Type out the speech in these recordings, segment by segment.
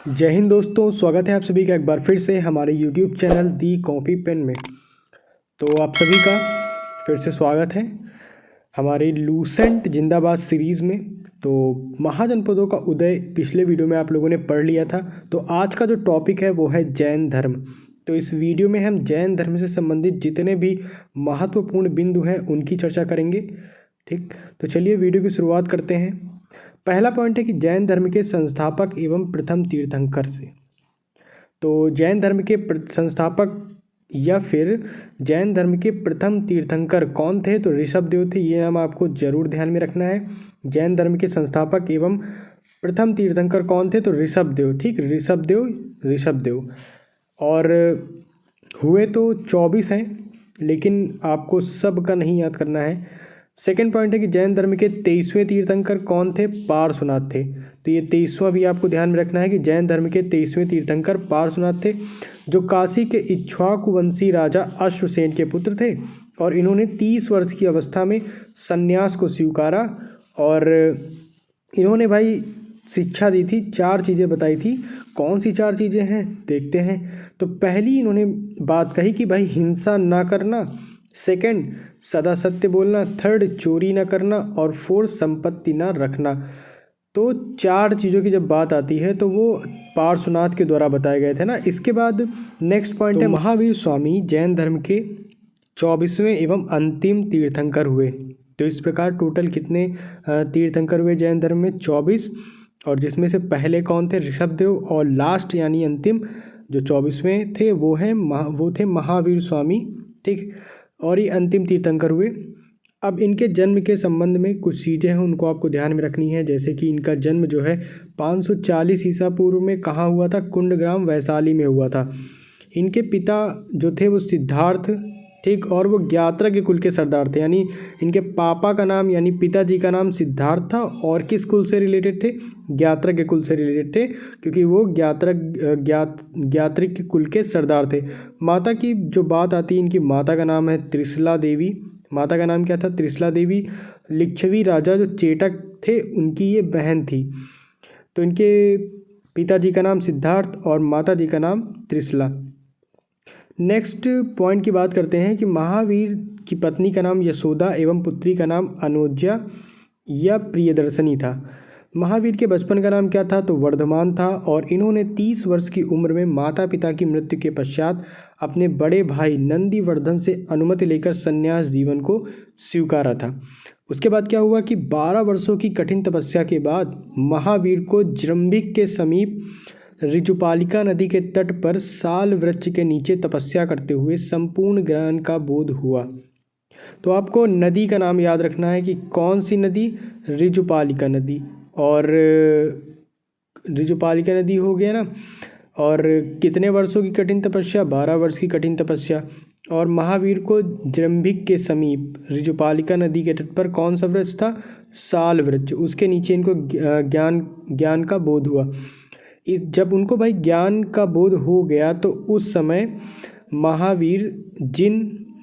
जय हिंद दोस्तों, स्वागत है आप सभी का एक बार फिर से हमारे YouTube चैनल दी कॉपी पेन में। तो आप सभी का फिर से स्वागत है हमारे लूसेंट जिंदाबाद सीरीज़ में। तो महाजनपदों का उदय पिछले वीडियो में आप लोगों ने पढ़ लिया था। तो आज का जो टॉपिक है वो है जैन धर्म। तो इस वीडियो में हम जैन धर्म से संबंधित जितने भी महत्वपूर्ण बिंदु हैं उनकी चर्चा करेंगे। ठीक, तो चलिए वीडियो की शुरुआत करते हैं। पहला पॉइंट है कि जैन धर्म के संस्थापक एवं प्रथम तीर्थंकर से। तो जैन धर्म के संस्थापक या फिर जैन धर्म के प्रथम तीर्थंकर कौन थे? तो ऋषभदेव थे। ये नाम आपको जरूर ध्यान में रखना है। जैन धर्म के संस्थापक एवं प्रथम तीर्थंकर कौन थे? तो ऋषभदेव। ठीक, ऋषभदेव। और हुए तो 24 हैं, लेकिन आपको सब का नहीं याद करना है। सेकेंड पॉइंट है कि जैन धर्म के 23वें तीर्थंकर कौन थे? पार्श्वनाथ थे। तो ये 23वां भी आपको ध्यान में रखना है कि जैन धर्म के 23वें तीर्थंकर पार्श्वनाथ थे, जो काशी के इक्ष्वाकु वंशी राजा अश्वसेन के पुत्र थे। और इन्होंने 30 वर्ष की अवस्था में संन्यास को स्वीकारा और इन्होंने भाई शिक्षा दी थी। 4 चीज़ें बताई थी। कौन सी 4 चीज़ें हैं देखते हैं। तो पहली इन्होंने बात कही कि भाई हिंसा ना करना, सेकंड सदा सत्य बोलना, थर्ड चोरी ना करना और फोर्थ संपत्ति ना रखना। तो 4 चीज़ों की जब बात आती है तो वो पार्श्वनाथ के द्वारा बताए गए थे ना। इसके बाद नेक्स्ट पॉइंट है महावीर स्वामी जैन धर्म के 24वें एवं अंतिम तीर्थंकर हुए। तो इस प्रकार टोटल कितने तीर्थंकर हुए जैन धर्म में? 24। और जिसमें से पहले कौन थे? ऋषभदेव। और लास्ट यानी अंतिम जो 24वें थे वो थे महावीर स्वामी। ठीक, और ये अंतिम तीर्थंकर हुए। अब इनके जन्म के संबंध में कुछ चीज़ें हैं उनको आपको ध्यान में रखनी है। जैसे कि इनका जन्म जो है 540 ईसा पूर्व में कहाँ हुआ था? कुंडग्राम वैशाली में हुआ था। इनके पिता जो थे वो सिद्धार्थ, ठीक, और वो ज्ञात्रज्ञ कुल के सरदार थे। यानी इनके पापा का नाम यानी पिताजी का नाम सिद्धार्थ था और किस कुल से रिलेटेड थे? ज्ञात्रज्ञ कुल से रिलेटेड थे, क्योंकि वो ज्ञात्रिक कुल के सरदार थे। माता की जो बात आती है, इनकी माता का नाम है त्रिशला देवी। माता का नाम क्या था? त्रिशला देवी। लिच्छवी राजा जो चेटक थे उनकी ये बहन थी। तो इनके पिताजी का नाम सिद्धार्थ और माता जी का नाम त्रिशला। नेक्स्ट पॉइंट की बात करते हैं कि महावीर की पत्नी का नाम यशोदा एवं पुत्री का नाम अनुज्या या प्रियदर्शनी था। महावीर के बचपन का नाम क्या था? तो वर्धमान था। और इन्होंने 30 वर्ष की उम्र में माता पिता की मृत्यु के पश्चात अपने बड़े भाई नंदीवर्धन से अनुमति लेकर संन्यास जीवन को स्वीकारा था। उसके बाद क्या हुआ कि 12 वर्षों की कठिन तपस्या के बाद महावीर को जृंभिक के समीप ऋजुपालिका नदी के तट पर साल वृक्ष के नीचे तपस्या करते हुए संपूर्ण ज्ञान का बोध हुआ। तो आपको नदी का नाम याद रखना है कि कौन सी नदी? ऋजुपालिका नदी। और ऋजुपालिका नदी हो गया ना। और कितने वर्षों की कठिन तपस्या? 12 वर्ष की कठिन तपस्या। और महावीर को जृंभिक के समीप ऋजुपालिका नदी के तट पर कौन सा वृक्ष था? साल वृक्ष। उसके नीचे इनको ज्ञान का बोध हुआ। जब उनको भाई ज्ञान का बोध हो गया तो उस समय महावीर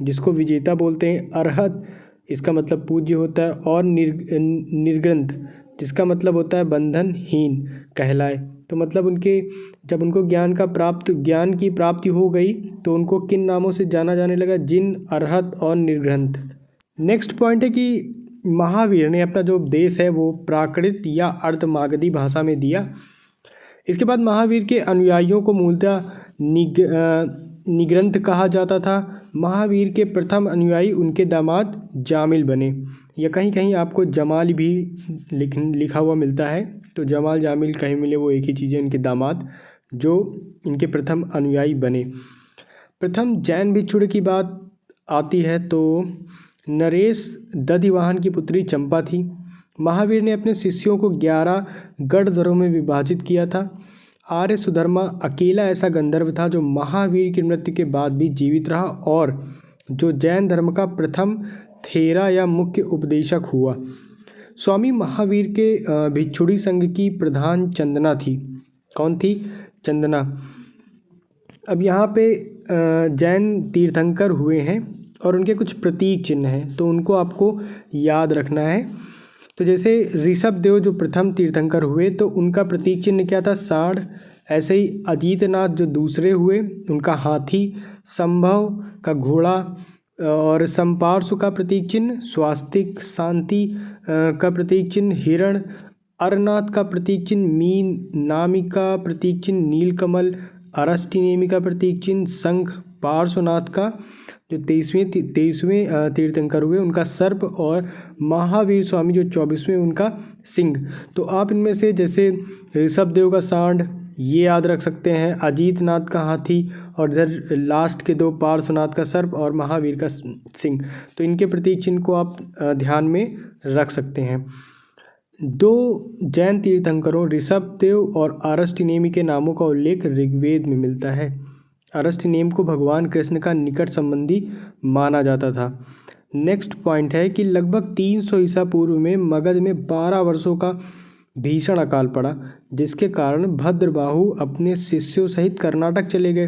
जिसको विजेता बोलते हैं, अरहत इसका मतलब पूज्य होता है, और निर्ग्रंथ जिसका मतलब होता है बंधनहीन कहलाए। तो मतलब जब उनको ज्ञान की प्राप्ति हो गई तो उनको किन नामों से जाना जाने लगा? जिन, अरहत और निर्ग्रंथ। नेक्स्ट पॉइंट है कि महावीर ने अपना जो उपदेश है वो प्राकृत या अर्धमागधी भाषा में दिया। इसके बाद महावीर के अनुयायियों को मूलतः निग्रंथ कहा जाता था। महावीर के प्रथम अनुयायी उनके दामाद जामिल बने, या कहीं कहीं आपको जमाल भी लिखा हुआ मिलता है। तो जमाल जामिल कहीं मिले वो एक ही चीज़ है, इनके दामाद जो इनके प्रथम अनुयायी बने। प्रथम जैन भिक्षुणी की बात आती है तो नरेश दधिवाहन की पुत्री चंपा थी। महावीर ने अपने शिष्यों को 11 गढ़ दरों में विभाजित किया था। आर्य सुधर्मा अकेला ऐसा गंधर्व था जो महावीर की मृत्यु के बाद भी जीवित रहा और जो जैन धर्म का प्रथम थेरा या मुख्य उपदेशक हुआ। स्वामी महावीर के भिक्षुणी संघ की प्रधान चंदना थी। कौन थी? चंदना। अब यहाँ पे जैन तीर्थंकर हुए हैं और उनके कुछ प्रतीक चिन्ह हैं, तो उनको आपको याद रखना है। तो जैसे ऋषभदेव जो प्रथम तीर्थंकर हुए तो उनका प्रतीक चिन्ह क्या था? साढ़। ऐसे ही अजीतनाथ जो दूसरे हुए, उनका हाथी, संभव का घोड़ा और संपार्श्व का प्रतीक चिन्ह, स्वास्तिक शांति का प्रतीक चिन्ह हिरण, अरनाथ का प्रतीक चिन्ह मीन, नामी का प्रतीक चिन्ह नीलकमल, अरष्टिनेमि का प्रतीक चिन्ह शंख, पार्श्वनाथ का जो 23वें तीर्थंकर हुए उनका सर्प और महावीर स्वामी जो 24वें उनका सिंह। तो आप इनमें से जैसे ऋषभ देव का सांड ये याद रख सकते हैं, अजीतनाथ का हाथी और इधर लास्ट के दो पार्श्वनाथ का सर्प और महावीर का सिंह। तो इनके प्रतीक चिन्ह को आप ध्यान में रख सकते हैं। दो जैन तीर्थंकरों ऋषभ देव और अरष्टिनेमि के नामों का उल्लेख ऋग्वेद में मिलता है। अरष्टिनेमि को भगवान कृष्ण का निकट संबंधी माना जाता था। नेक्स्ट पॉइंट है कि लगभग 300 ईसा पूर्व में मगध में 12 वर्षों का भीषण अकाल पड़ा, जिसके कारण भद्रबाहु अपने शिष्यों सहित कर्नाटक चले गए,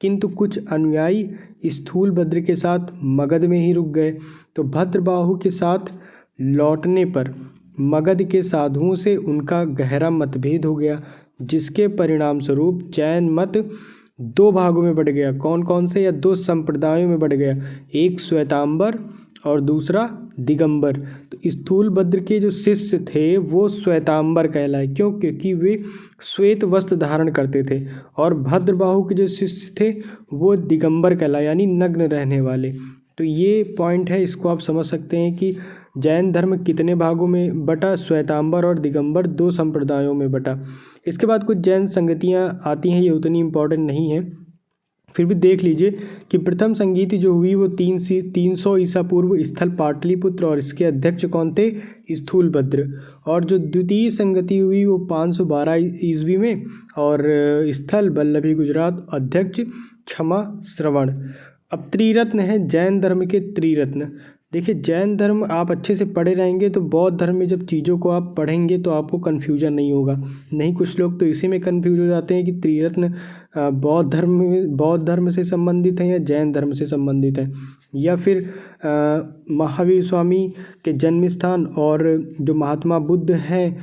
किंतु कुछ अनुयायी स्थूलभद्र के साथ मगध में ही रुक गए। तो भद्रबाहु के साथ लौटने पर मगध के साधुओं से उनका गहरा मतभेद हो गया, जिसके परिणाम स्वरूप जैन मत दो भागों में बढ़ गया। कौन कौन से, या दो संप्रदायों में बढ़ गया, एक श्वेतांबर और दूसरा दिगंबर। तो स्थूलभद्र के जो शिष्य थे वो श्वेतांबर कहलाए, क्यों? क्योंकि वे श्वेत वस्त्र धारण करते थे, और भद्रबाहु के जो शिष्य थे वो दिगंबर कहलाए, यानी नग्न रहने वाले। तो ये पॉइंट है, इसको आप समझ सकते हैं कि जैन धर्म कितने भागों में बटा, श्वेतांबर और दिगंबर दो संप्रदायों में बटा। इसके बाद कुछ जैन संगतियाँ आती हैं, ये उतनी इम्पोर्टेंट नहीं है, फिर भी देख लीजिए कि प्रथम संगीति जो हुई वो 300 ईसा पूर्व स्थल पाटलिपुत्र, और इसके अध्यक्ष कौन थे? स्थूलभद्र। और जो द्वितीय संगति हुई वो 512 ईस्वी में, और स्थल वल्लभी गुजरात, अध्यक्ष क्षमा श्रवण। अब त्रिरत्न है जैन धर्म के त्रिरत्न। देखिए जैन धर्म आप अच्छे से पढ़े रहेंगे तो बौद्ध धर्म में जब चीज़ों को आप पढ़ेंगे तो आपको कन्फ्यूजन नहीं होगा। नहीं, कुछ लोग तो इसी में कन्फ्यूज हो जाते हैं कि त्रिरत्न बौद्ध धर्म से संबंधित हैं या जैन धर्म से संबंधित हैं, या फिर महावीर स्वामी के जन्म स्थान और जो महात्मा बुद्ध हैं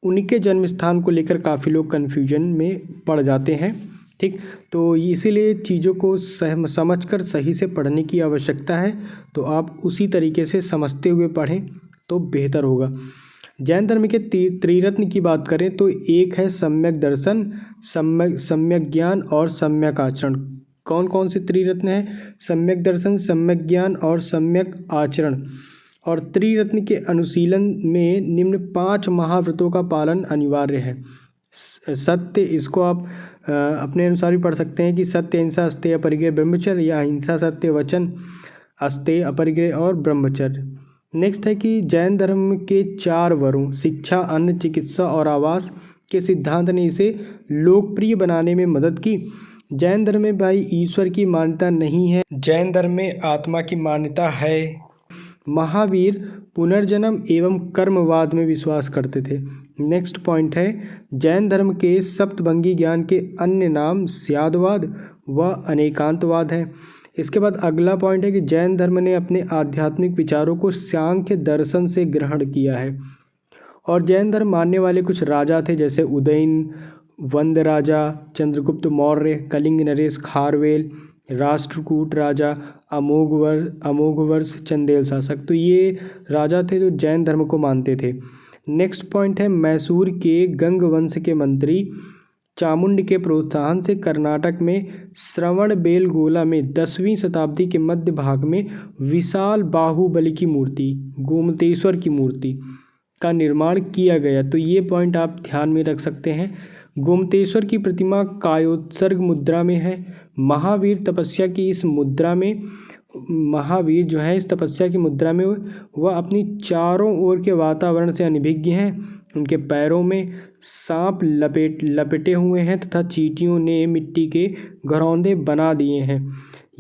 उनके जन्म स्थान को लेकर काफ़ी लोग कन्फ्यूजन में पड़ जाते हैं। ठीक, तो इसीलिए चीज़ों को समझकर सही से पढ़ने की आवश्यकता है, तो आप उसी तरीके से समझते हुए पढ़ें तो बेहतर होगा। जैन धर्म के त्रिरत्न की बात करें तो एक है सम्यक दर्शन, सम्यक ज्ञान और सम्यक आचरण। कौन कौन से त्रिरत्न हैं? सम्यक दर्शन, सम्यक ज्ञान और सम्यक आचरण। और त्रिरत्न के अनुशीलन में निम्न 5 महाव्रतों का पालन अनिवार्य है। सत्य, इसको आप अपने अनुसार भी पढ़ सकते हैं कि सत्य, अहिंसा, अस्तेय, अपरिग्रह, ब्रह्मचर्य, या अहिंसा, सत्य, वचन, अस्तेय, अपरिग्रह और ब्रह्मचर्य। नेक्स्ट है कि जैन धर्म के 4 वरों शिक्षा, अन्न, चिकित्सा और आवास के सिद्धांत ने इसे लोकप्रिय बनाने में मदद की। जैन धर्म में भाई ईश्वर की मान्यता नहीं है, जैन धर्म में आत्मा की मान्यता है। महावीर पुनर्जन्म एवं कर्मवाद में विश्वास करते थे। नेक्स्ट पॉइंट है जैन धर्म के सप्तभंगी ज्ञान के अन्य नाम स्यादवाद व अनेकांतवाद है। इसके बाद अगला पॉइंट है कि जैन धर्म ने अपने आध्यात्मिक विचारों को सांख्य दर्शन से ग्रहण किया है। और जैन धर्म मानने वाले कुछ राजा थे, जैसे उदयन, वंद राजा, चंद्रगुप्त मौर्य, कलिंग नरेश खारवेल, राष्ट्रकूट राजा, अमोघवर्ष, चंदेल शासक। तो ये राजा थे जो जैन धर्म को मानते थे। नेक्स्ट पॉइंट है मैसूर के गंग वंश के मंत्री चामुंड के प्रोत्साहन से कर्नाटक में श्रवणबेलगोला में 10वीं शताब्दी के मध्य भाग में विशाल बाहुबली की मूर्ति, गोमतेश्वर की मूर्ति का निर्माण किया गया। तो ये पॉइंट आप ध्यान में रख सकते हैं। गोमतेश्वर की प्रतिमा कायोत्सर्ग मुद्रा में है। महावीर तपस्या की इस मुद्रा में महावीर जो है इस तपस्या की मुद्रा में वह अपनी चारों ओर के वातावरण से अनभिज्ञ हैं। उनके पैरों में सांप लपेटे हुए हैं तथा चींटियों ने मिट्टी के घरौंदे बना दिए हैं।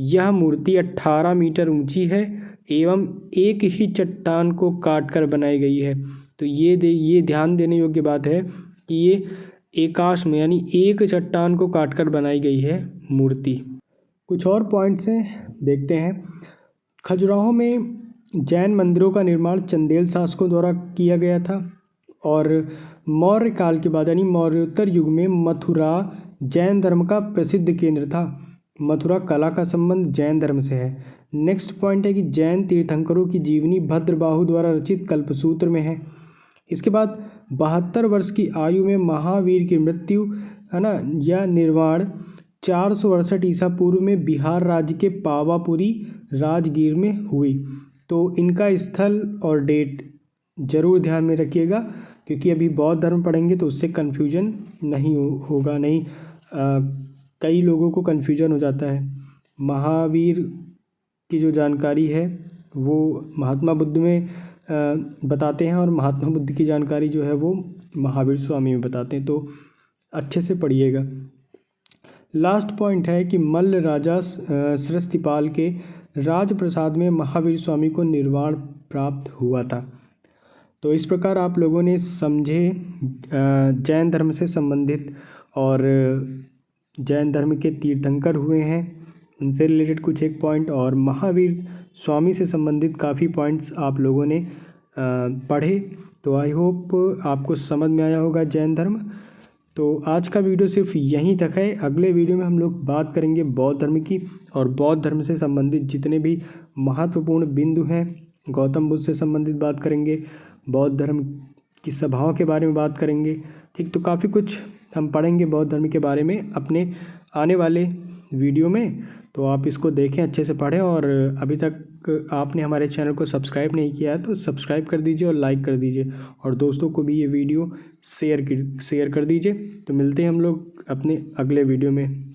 यह मूर्ति 18 मीटर ऊंची है एवं एक ही चट्टान को काटकर बनाई गई है। तो ये ध्यान देने योग्य बात है कि ये एकाश में यानी एक चट्टान को काटकर बनाई गई है मूर्ति। कुछ और पॉइंट्स हैं, देखते हैं। खजुराहो में जैन मंदिरों का निर्माण चंदेल शासकों द्वारा किया गया था। और मौर्य काल के बाद यानी मौर्योत्तर युग में मथुरा, जैन धर्म का प्रसिद्ध केंद्र था। मथुरा कला का संबंध जैन धर्म से है। नेक्स्ट पॉइंट है कि जैन तीर्थंकरों की जीवनी भद्रबाहु द्वारा रचित कल्पसूत्र में है। इसके बाद 72 वर्ष की आयु में महावीर की मृत्यु है ना या निर्वाण 468 ईसा पूर्व में बिहार राज्य के पावापुरी राजगीर में हुई। तो इनका स्थल और डेट जरूर ध्यान में रखिएगा, क्योंकि अभी बौद्ध धर्म पढ़ेंगे तो उससे कन्फ्यूजन नहीं होगा। कई लोगों को कन्फ्यूजन हो जाता है। महावीर की जो जानकारी है वो महात्मा बुद्ध में बताते हैं और महात्मा बुद्ध की जानकारी जो है वो महावीर स्वामी में बताते हैं, तो अच्छे से पढ़िएगा। लास्ट पॉइंट है कि मल्ल राजा सृष्टिपाल के राजप्रसाद में महावीर स्वामी को निर्वाण प्राप्त हुआ था। तो इस प्रकार आप लोगों ने समझे जैन धर्म से संबंधित और जैन धर्म के तीर्थंकर हुए हैं उनसे रिलेटेड कुछ एक पॉइंट, और महावीर स्वामी से संबंधित काफ़ी पॉइंट्स आप लोगों ने पढ़े। तो आई होप आपको समझ में आया होगा जैन धर्म। तो आज का वीडियो सिर्फ यहीं तक है। अगले वीडियो में हम लोग बात करेंगे बौद्ध धर्म की, और बौद्ध धर्म से संबंधित जितने भी महत्वपूर्ण बिंदु हैं, गौतम बुद्ध से संबंधित बात करेंगे, बौद्ध धर्म की सभाओं के बारे में बात करेंगे। ठीक, तो काफ़ी कुछ हम पढ़ेंगे बौद्ध धर्म के बारे में अपने आने वाले वीडियो में। तो आप इसको देखें, अच्छे से पढ़ें, और अभी तक आपने हमारे चैनल को सब्सक्राइब नहीं किया है तो सब्सक्राइब कर दीजिए और लाइक कर दीजिए, और दोस्तों को भी ये वीडियो शेयर कर दीजिए। तो मिलते हैं हम लोग अपने अगले वीडियो में।